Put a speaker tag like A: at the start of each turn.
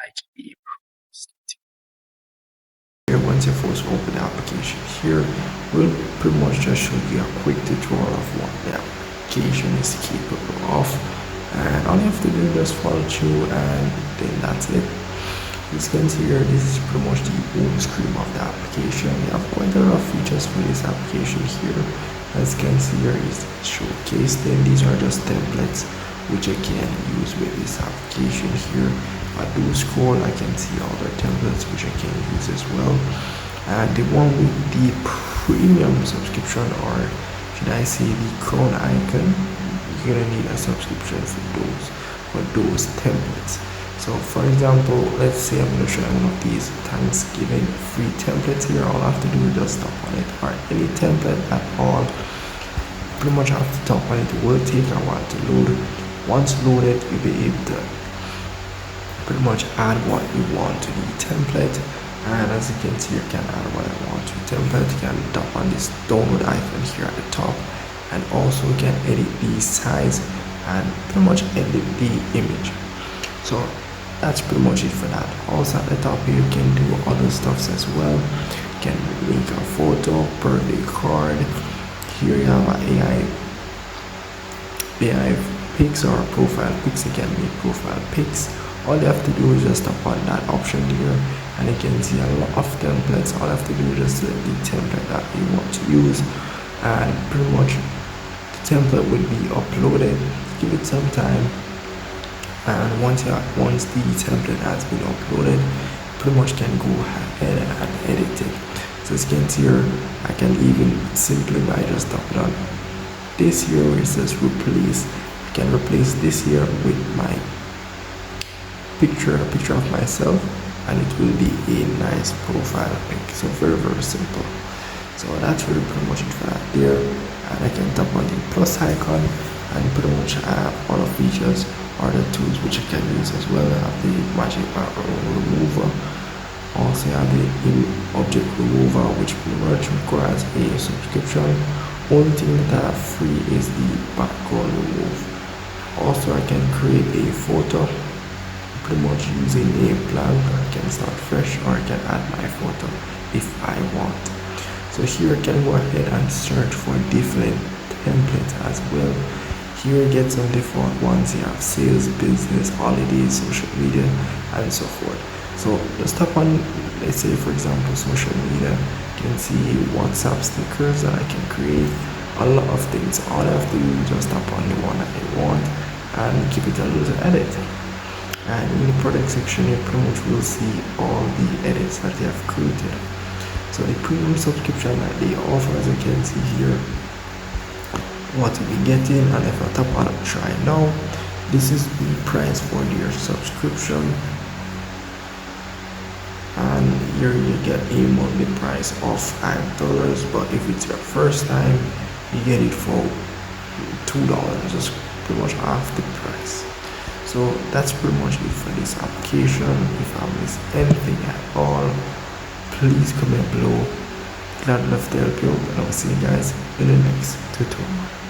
A: like a here. Once you first open the application here, we'll pretty much just show you a quick tutorial of what the application is capable of, and all you have to do is just follow through, and then that's it. As you can see here, this is pretty much the home screen of the application. We have quite a lot of features for this application here. As you can see here is showcase them. These are just templates which I can use with this application here. If I do scroll, I can see all the templates which I can use as well. And the one with the premium subscription, or should I say the crown icon, you're gonna need a subscription for those templates. So for example, let's say I'm going to show you one of these Thanksgiving free templates here. All I have to do is just tap on it, or any template at all. Pretty much have to tap on it. It will take a while to load. Once loaded, you'll be able to pretty much add what you want to the template. And as you can see, you can add what I want to the template. You can tap on this download icon here at the top, and also you can edit the size and pretty much edit the image. So that's pretty much it for that. Also at the top here, you can do other stuffs as well. You can make a photo, birthday card. Here you have AI pics or profile pics. You can make profile pics. All you have to do is just tap on that option here, and you can see a lot of templates. All you have to do is just select the template that you want to use, and pretty much the template will be uploaded. Give it some time. And once the template has been uploaded, pretty much can go ahead and edit it. So as you can see here, I can even simply by just tapping on this here where it says replace, I can replace this here with my picture, a picture of myself, and it will be a nice profile pic. So very simple. So that's really pretty much it for that there. And I can tap on the plus icon, and pretty much have all the features or the tools which I can use as well. I have the magic remover. Also I have the object remover, which pretty much requires a subscription. Only thing that I have free is the background remove. Also I can create a photo pretty much using a blank. I can start fresh, or I can add my photo if I want. So here I can go ahead and search for different templates as well. Here you get some different ones. You have sales, business, holidays, social media, and so forth. So just tap on, let's say for example, social media. You can see WhatsApp stickers that I can create, a lot of things. All I have to do is just tap on the one that I want and give it a little edit. And in the product section, you pretty much will see all the edits that they have created. So the premium subscription that they offer, as you can see here, what you'll be getting. And if I tap on try now, this is the price for your subscription, and here you get a monthly price of $5, but if it's your first time, you get it for $2, just pretty much half the price. So that's pretty much it for this application. If I missed anything at all, please comment below. Glad enough to help you, and I'll see you guys in the next tutorial.